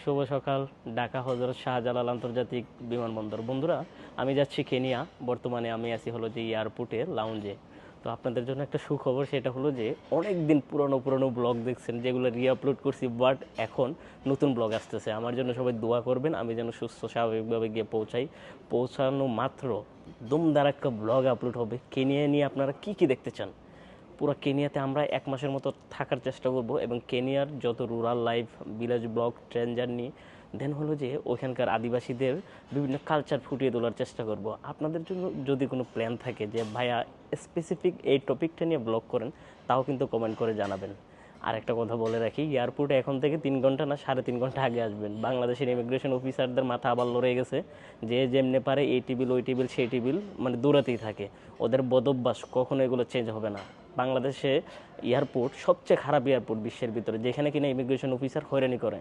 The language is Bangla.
শুভ সকাল। ঢাকা হজরত শাহজালাল আন্তর্জাতিক বিমানবন্দর। বন্ধুরা, আমি যাচ্ছি কেনিয়া। বর্তমানে আমি আছি হলো যে এয়ারপোর্টের লাউঞ্জে। তো আপনাদের জন্য একটা সুখবর, সেটা হলো যে অনেক দিন পুরনো পুরনো ব্লগ দেখছেন যেগুলো রিআপলোড করছি, বাট এখন নতুন ব্লগ আসতেছে। আমার জন্য সবাই দোয়া করবেন, আমি যেন সুস্থ স্বাভাবিকভাবে গিয়ে পৌঁছাই। পৌঁছানো মাত্র দুমদারাক্কা ব্লগ আপলোড হবে। কেনিয়া নিয়ে আপনারা কি কি দেখতে চান, পুরো কেনিয়াতে আমরা 1 মাসের মতো থাকার চেষ্টা করব, এবং কেনিয়ার যত rural life, village blog, train journey, then হলো যে ওখানকার আদিবাসীদের বিভিন্ন কালচার ফুটিয়ে তোলার চেষ্টা করব। আপনাদের জন্য যদি কোনো প্ল্যান থাকে যে ভাইয়া স্পেসিফিক এই টপিকটা নিয়ে ব্লগ করেন, তাও কিন্তু কমেন্ট করে জানাবেন। আর একটা কথা বলে রাখি, এয়ারপোর্টে এখন থেকে 3 ঘন্টা না 3.5 ঘন্টা আগে আসবেন। বাংলাদেশের ইমিগ্রেশন অফিসারদের মাথা আবার লড়ে গেছে, যে যেমনে পারে এই টেবিল ওই টেবিল সেই টেবিল মানে দৌড়াতেই থাকে। ওদের বদভ্যাস, কখনো এগুলো চেঞ্জ হবে না। বাংলাদেশে এয়ারপোর্ট সবচেয়ে খারাপ এয়ারপোর্ট বিশ্বের ভিতরে, যেখানে কিনা ইমিগ্রেশন অফিসার হয়রানি করে।